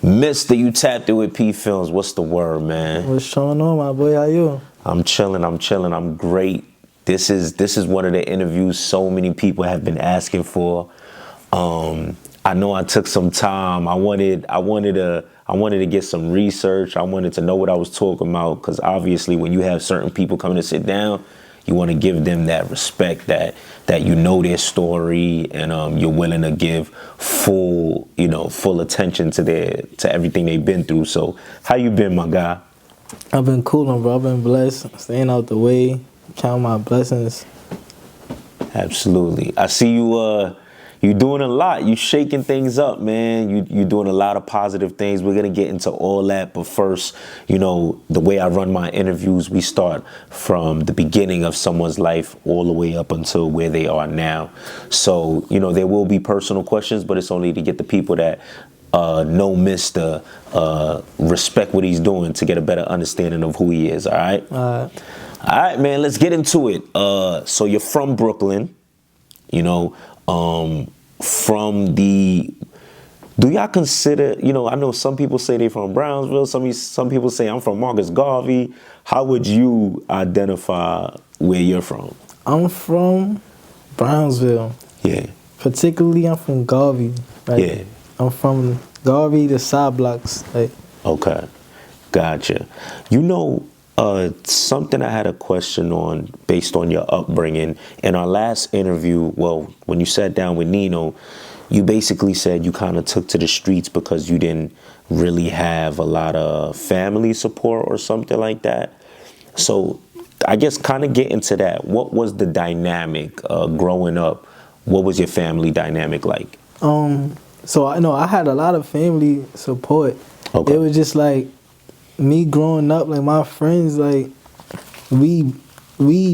Mister, you tapped it with PPhilms. What's the word, man? What's going on, my boy? How you? I'm chilling. I'm great. This is one of the interviews so many people have been asking for. I know I took some time. I wanted to get some research. I wanted to know what I was talking about, because obviously when you have certain people coming to sit down, you want to give them that respect, that you know their story, and you're willing to give full attention to everything they've been through. So how you been, my guy? I've been coolin', bro. I've been blessed, staying out the way, counting my blessings. Absolutely. I see you doing a lot. You shaking things up, man. You doing a lot of positive things. We're going to get into all that. But first, the way I run my interviews, we start from the beginning of someone's life all the way up until where they are now. So, there will be personal questions, but it's only to get the people that know Mr. Respect what he's doing to get a better understanding of who he is. All right? All right, man. Let's get into it. So you're from Brooklyn, do y'all consider, I know some people say they from Brownsville, some people say I'm from Marcus Garvey. How would you identify where you're from? I'm from Brownsville. Yeah. Particularly, I'm from Garvey. Yeah. I'm from Garvey, the side blocks. Okay. Gotcha. Something I had a question on based on your upbringing. In our last interview, well, when you sat down with Nino, you basically said you kind of took to the streets because you didn't really have a lot of family support or something like that. So I guess kind of get into that. What was the dynamic growing up? What was your family dynamic like? So I know I had a lot of family support. Okay. It was just like me growing up, like my friends, like we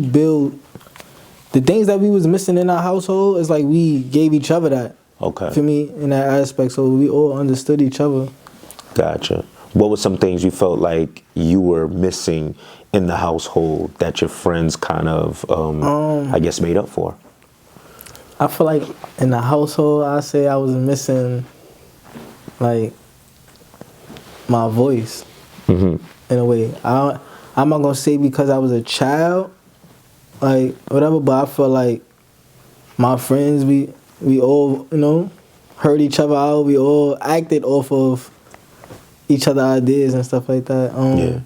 build the things that we was missing in our household. Is like we gave each other that. Okay. For me, in that aspect, so we all understood each other. Gotcha. What were some things you felt like you were missing in the household that your friends kind of, I guess, made up for? I feel like in the household, I say I was missing, like, my voice. In a way, I'm not gonna say because I was a child, like whatever, but I feel like my friends, we all heard each other out. We all acted off of each other's ideas and stuff like that. Yeah.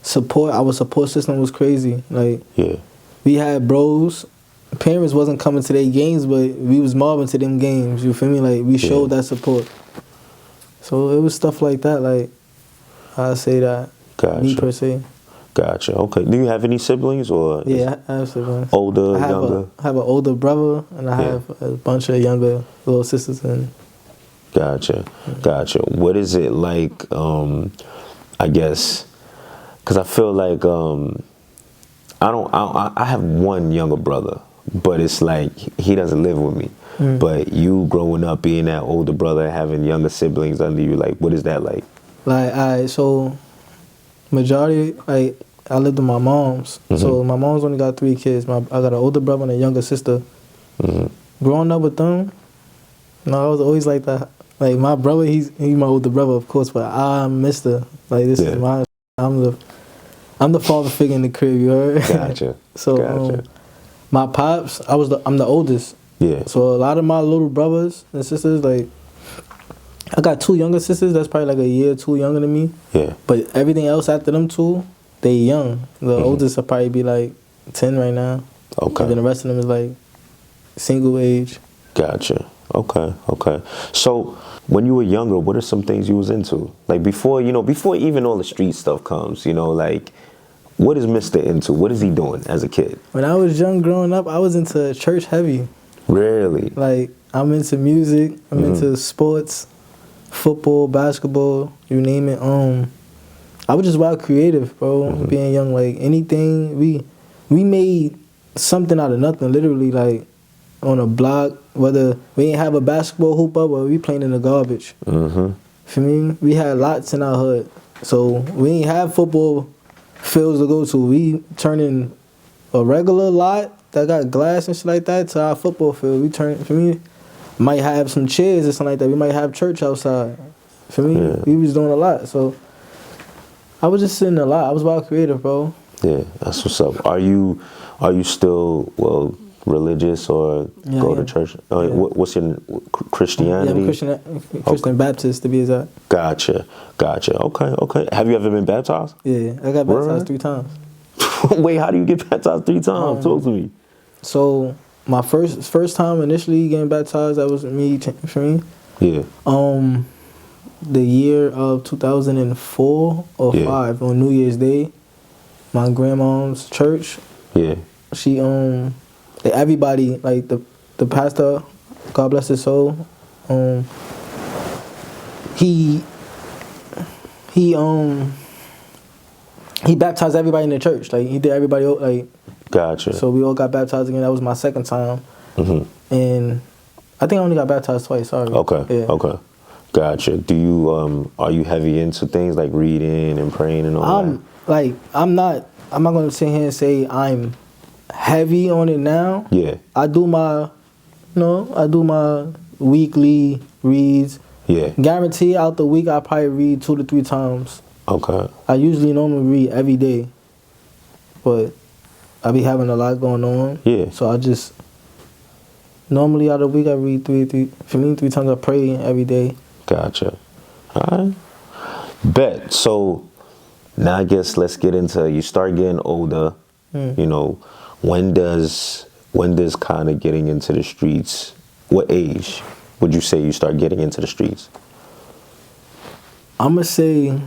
Support, our support system was crazy. Like, yeah, we had bros. Parents wasn't coming to their games, but we was mobbing to them games. You feel me? Like, we showed that support. So it was stuff like that. Like, I say that. Gotcha. Me per se. Gotcha. Okay. Do you have any siblings or? Yeah, I have siblings. Older, younger? I have an older brother, and I have a bunch of younger little sisters. And Gotcha. Gotcha. What is it like, I guess, because I feel like I have one younger brother, but it's like he doesn't live with me. But you growing up, being that older brother, having younger siblings under you, like, what is that like? Like, so majority, like, I lived with my mom's. So my mom's only got 3 kids. I got an older brother and a younger sister. Growing up with them, I was always like that. Like, my brother, he's my older brother, of course, but I'm Mr. Like, this is I'm the father figure in the crib, you heard? Gotcha. So my pops, I'm the oldest. Yeah. So a lot of my little brothers and sisters, like, I got 2 younger sisters that's probably like a year or 2 younger than me. Yeah. But everything else after them 2, they young. The oldest will probably be like 10 right now. Okay. And then the rest of them is like single age. Gotcha. Okay. Okay. So when you were younger, what are some things you was into? Like before even all the street stuff comes, like, what is Mr. into? What is he doing as a kid? When I was young growing up, I was into church heavy. Really? Like, I'm into music, I'm into sports, football, basketball, you name it. I was just wild creative, bro. Being young, like anything, we made something out of nothing, literally, like on a block. Whether we ain't have a basketball hoop up or we playing in the garbage. For me, we had lots in our hood, so we ain't have football fields to go to. We turning a regular lot that got glass and shit like that to our football field. We turn, for me, might have some chairs or something like that. We might have church outside. For me, we was doing a lot. So I was just sitting a lot. I was wild creative, bro. Yeah, that's what's up. Are you still religious or go to church? What's your Christianity? Yeah, I'm Christian Baptist to be exact. Gotcha. Okay. Have you ever been baptized? Yeah, I got baptized 3 times. Wait, how do you get baptized 3 times? Talk to me. So my first time initially getting baptized, that was me for me. Yeah. The year of 2004 or 5 on New Year's Day, my grandma's church. Yeah. She everybody, like the pastor, God bless his soul. He baptized everybody in the church. Like he did everybody like. Gotcha. So we all got baptized again. That was my second time. And I think I only got baptized twice. Sorry. Okay. Yeah. Okay. Gotcha. Do you are you heavy into things like reading and praying and all that? I'm not gonna sit here and say I'm heavy on it now. Yeah. I do my weekly reads. Yeah. Guarantee out the week I probably read 2 to 3 times. Okay. I usually normally read every day, but I be having a lot going on. Yeah. So I just normally out of the week I read 3 times. I pray every day. Gotcha. All right. Bet. So now I guess let's get into, you start getting older. You know, when does kind of getting into the streets, what age would you say you start getting into the streets? I'ma say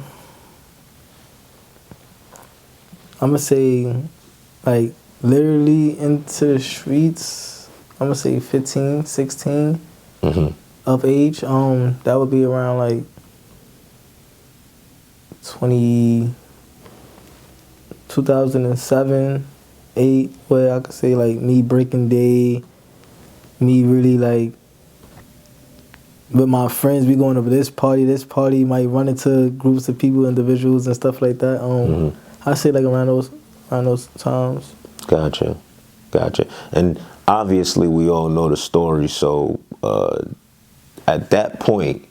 like literally into the streets, I'ma say 15, 16 of age. That would be around like 2007, 8, where I could say like me breaking day, me really like with my friends, we going over this party, might run into groups of people, individuals and stuff like that. I say like around those times. Gotcha. And obviously we all know the story, so at that point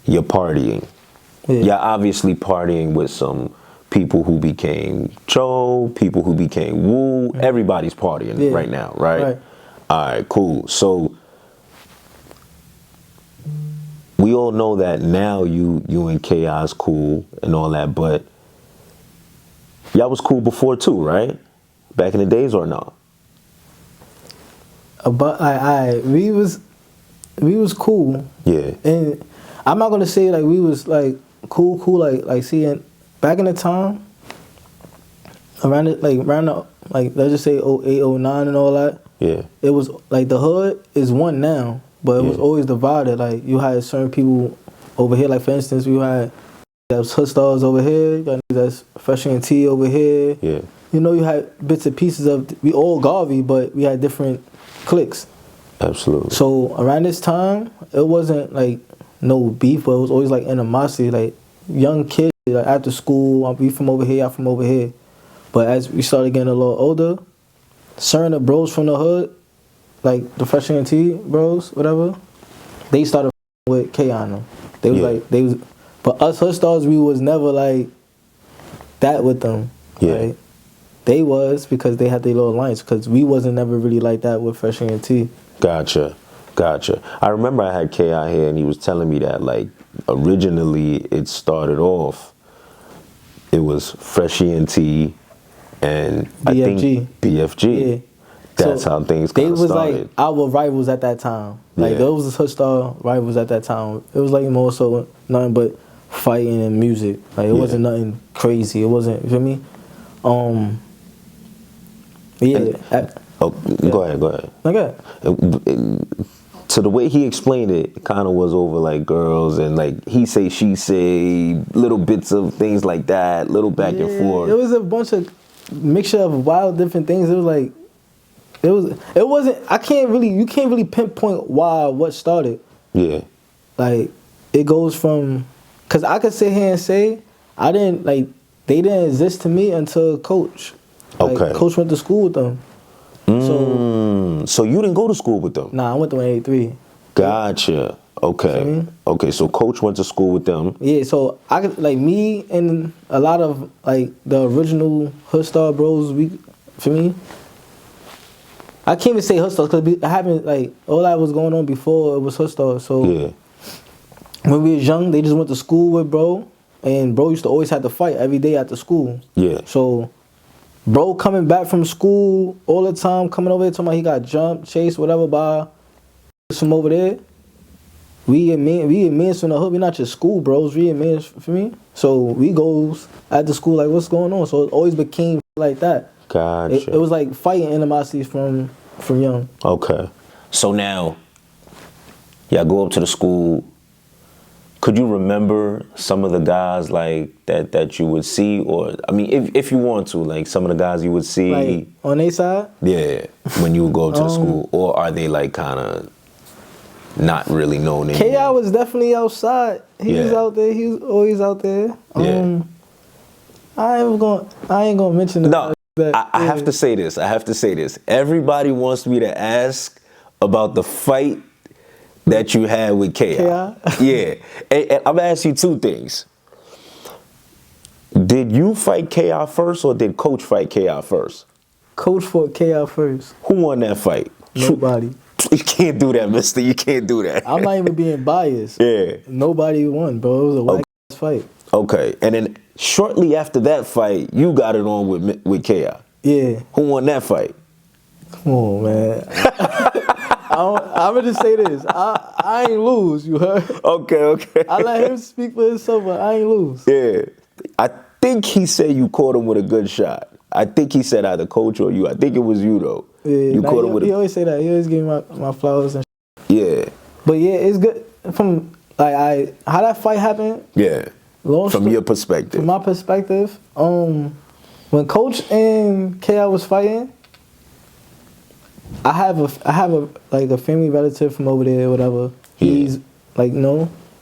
you're partying. Yeah. You're obviously partying with some people who became Choo, people who became WOOO. Everybody's partying right now, right? All right, cool. So we all know that now you and Kay Eye's cool and all that, but y'all was cool before too, right? Back in the days or not? But we was cool. Yeah. And I'm not gonna say like we was like cool like seeing back in the time around the let's just say 08, 09 and all that. Yeah. It was like the hood is one now, but it was always divided. Like you had certain people over here, like for instance, we had those hood stars over here, you got that's Fresh and T over here. Yeah. You know, you had bits and pieces of we all Garvey, but we had different cliques. Absolutely. So around this time, it wasn't like no beef, but it was always like animosity, like young kids, like after school, we from over here, I'm from over here. But as we started getting a little older, certain of bros from the hood, like the Fresh and T bros, whatever, they started with Kay on them. They was but us hood stars, we was never like that with them. Yeah. Right? They was because they had their little alliance, because we wasn't never really like that with Fresh and T. Gotcha. I remember I had Kay Eye here and he was telling me that like originally it started off, it was Fresh and T and BFG. I think BFG. Yeah. That's so how things kind of started. They was like our rivals at that time. Like those was hood star rivals at that time. It was like more so nothing but fighting and music. Like it wasn't nothing crazy. It wasn't, you feel me? Go ahead. Okay. So the way he explained it kind of was over like girls and like he say, she say, little bits of things like that, little back and forth. It was a bunch of mixture of wild different things. It was like, it wasn't, you can't really pinpoint what started. Yeah. Like it goes from, cause I could sit here and say, they didn't exist to me until Coach. Like, Coach went to school with them. So you didn't go to school with them? Nah, I went to 183. Gotcha. Okay. Okay, so coach went to school with them. Yeah, so I could, like, me and a lot of, like, the original Hood Star bros, for me, I can't even say Hood Stars because I haven't, like, all that was going on before it was Hood Stars. So Yeah. when we was young, they just went to school with bro, and bro used to always have to fight every day after school. Yeah. So bro coming back from school all the time, coming over here talking about he got jumped, chased, whatever by from over there. We admins from the hood. We not just school bros. We admins for me. So we goes after school like, what's going on? So it always became like that. Gotcha. It was like fighting animosity from young. Okay. So now, y'all go up to the school. Could you remember some of the guys like that you would see, or I mean, if you want to, like some of the guys you would see, Like on their side? Yeah, when you would go up to the school, or are they like kind of not really known anymore? Kay Eye was definitely outside. He was out there. He was always out there. Yeah. I ain't gonna mention that. No, I have to say this. I have to say this. Everybody wants me to ask about the fight that you had with Kay Eye. Yeah. And I'm gonna ask you two things. Did you fight Kay Eye first, or did Coach fight Kay Eye first? Coach fought Kay Eye first. Who won that fight? Nobody. You can't do that, mister. You can't do that. I'm not even being biased. Yeah. Nobody won, bro. It was a white fight. Okay. And then shortly after that fight, you got it on with Kay Eye. Yeah. Who won that fight? Come on, man. I'm gonna just say this. I ain't lose, you heard? Okay. I let him speak for himself, but I ain't lose. Yeah. I think he said you caught him with a good shot. I think he said either Coach or you. I think it was you, though. Yeah, you caught him with he always say that. He always give me my flowers and Yeah. But yeah, it's good from like how that fight happened. Yeah. From your perspective. From my perspective, when Coach and Kay Eye was fighting, I have a like a family relative from over there, whatever. He's like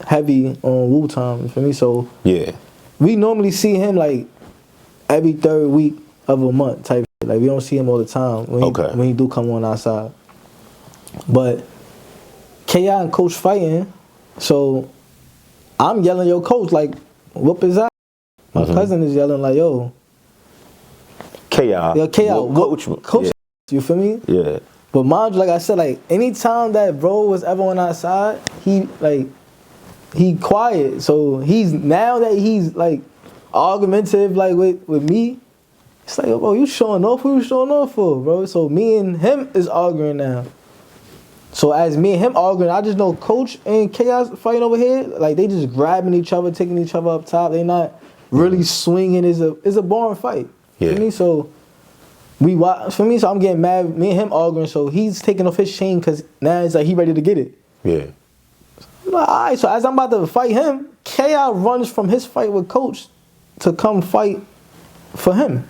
heavy on WOOO time for me. So yeah, we normally see him like every third week of a month type shit. Like we don't see him all the time when he do come on our side. But Kay Eye and Coach fighting, so I'm yelling, yo, Coach, like, whoop his ass. My cousin is yelling like, yo, Kay Eye. Yo, Kay Eye, Coach, yeah. You feel me? Yeah. But mind you, like I said, like anytime that bro was ever on our side, he quiet. So now that he's like argumentative like with me, it's like, oh, bro, you showing off? Who you showing off for, bro? So me and him is arguing now. So as me and him arguing, I just know Coach and Kay Eye fighting over here, like they just grabbing each other, taking each other up top. They not really swinging. It's a boring fight. Yeah. For me, so so I'm getting mad. Me and him arguing, so he's taking off his chain because now it's like he ready to get it. Yeah. I'm like, all right, so as I'm about to fight him, Kay Eye runs from his fight with Coach to come fight for him.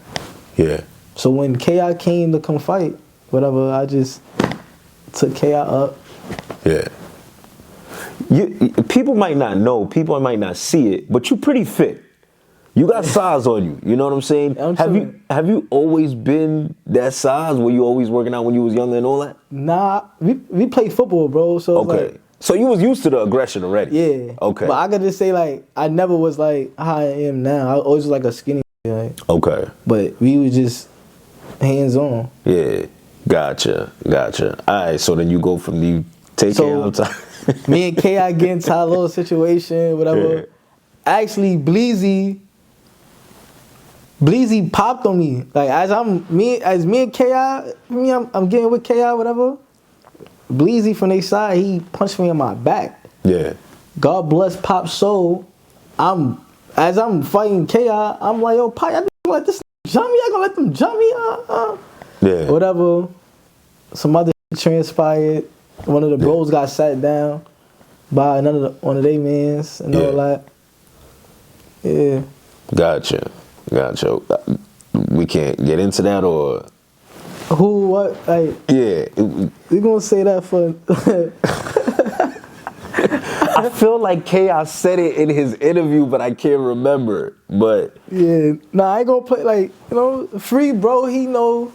Yeah. So when Kay Eye came to come fight, whatever, I just took Kay Eye up. Yeah. People might not know, people might not see it, but you pretty fit. You got size on you. You know what I'm saying? Have you always been that size? Were you always working out when you was younger and all that? Nah, we played football, bro. So okay. Like, so you was used to the aggression already. Yeah. Okay. But I could just say like I never was like how I am now. I always was like a skinny. Like, okay. But we was just hands on. Yeah. Gotcha. All right. So then you go from the care of time. Me and Kay Eye get into a little situation, whatever. Yeah. Actually, Bleezy popped on me. Like as me and Kay Eye, I'm getting with Kay Eye, whatever. Bleezy from their side, he punched me in my back. Yeah. God bless Pop's soul. As I'm fighting Kay Eye, I'm like, yo, Pop, y'all gonna let this jump me? Y'all gonna let them jump me? Yeah. Whatever. Some other shit transpired. One of the bros got sat down by one of their mans and all that. Yeah. Gotcha. We can't get into that or... Who, what, like... Yeah. We gonna say that for... I feel like Kay Eye said it in his interview, but I can't remember. But... Yeah. Nah, I ain't gonna play, like, free bro, he know...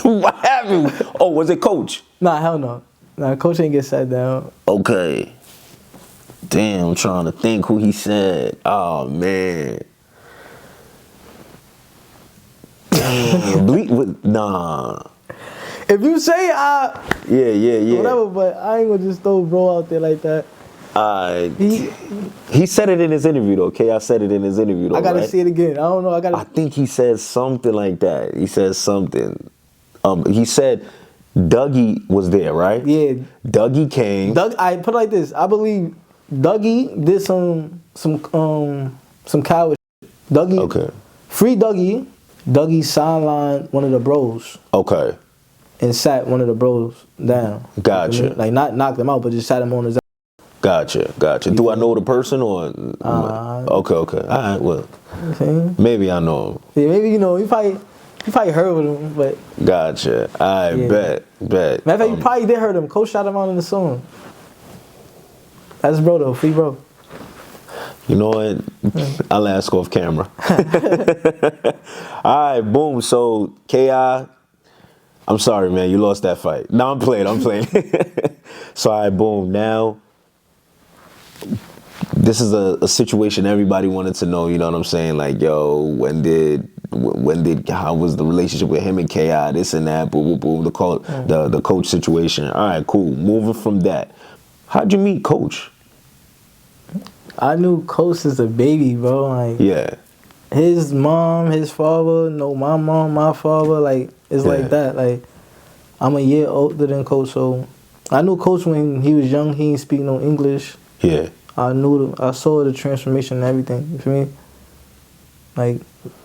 What happened? Oh, was it Coach? Nah, hell no. Nah, coach ain't get sat down. Okay. Damn, I'm trying to think who he said. Oh man. Damn, nah. If you say Yeah. whatever, but I ain't gonna just throw bro out there like that. He said it in his interview though. Kay Eye said it in his interview though. I gotta right? see it again. I don't know. I think he said something like that. He said something. He said Dougie was there, right? Yeah. Dougie came. I put it like this. I believe Dougie did some coward shit. Dougie. Okay. Free Dougie. Dougie sidelined one of the bros. Okay. And sat one of the bros down. Gotcha. Like not knocked him out, but just sat him on his. Gotcha. Do I know the person or? Okay. All right. Well, maybe I know him. Yeah, maybe you probably heard of him, but. Gotcha. I bet. Matter of fact, you probably did heard him. Coach shot him out in the song. That's bro though, free bro. You know what? I'll ask off camera. All right, boom. So Kay Eye, I'm sorry, man. You lost that fight. No, I'm playing. So all right, boom. Now, this is a situation everybody wanted to know. You know what I'm saying? Like, yo, how was the relationship with him and Kay Eye? This and that. Boom, boom, boom. The coach situation. All right, cool. Moving from that, how'd you meet Coach? I knew Coach since a baby, bro. Like, yeah. His mom, his father, no, my mom, my father, like, it's like that. Like, I'm a year older than Coach, so I knew Coach when he was young. He didn't speak no English. Yeah. I saw the transformation and everything. You feel me? Like,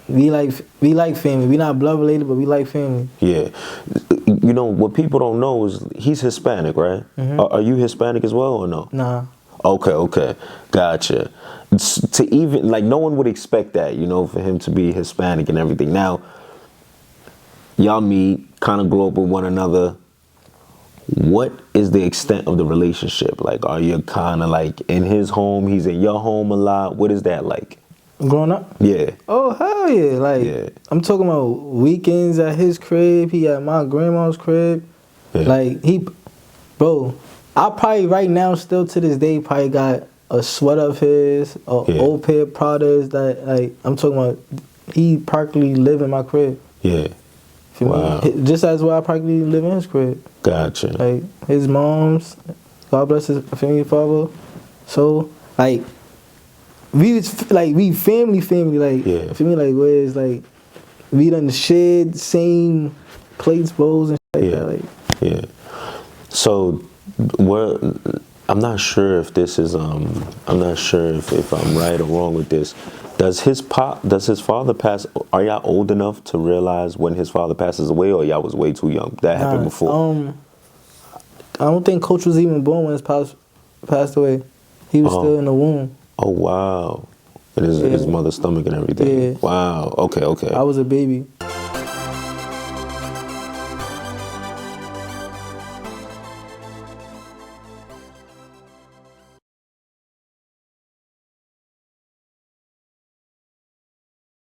we like family. We not blood related, but we like family. Yeah. You know, what people don't know is he's Hispanic, right? Mm-hmm. Are you Hispanic as well or no? Nah. Okay. Gotcha. To even, like, no one would expect that, you know, for him to be Hispanic and everything. Now, y'all meet, kind of grow up with one another. What is the extent of the relationship? Like, are you kind of like in his home, he's in your home a lot? What is that like? Growing up? Yeah. Oh, hell yeah. Like, I'm talking about weekends at his crib. He at my grandma's crib. Yeah. Like, bro, I probably right now, still to this day, probably got a sweater of his, old pair of Pradas that, like, I'm talking about, he practically live in my crib. Yeah. Wow. Just as well I practically live in his crib. Gotcha. Like, his mom's, God bless his family, father. So, like, we family, like, for me, like, where it's like, we done shared same plates, bowls, and shit like that. Like. Yeah. So, I'm not sure if this is, I'm not sure if I'm right or wrong with this. Does his father pass? Are y'all old enough to realize when his father passes away, or y'all was way too young? That happened before. I don't think Coach was even born when his passed away. He was still in the womb. Oh wow! In his mother's stomach and everything. Yeah. Wow. Okay. I was a baby.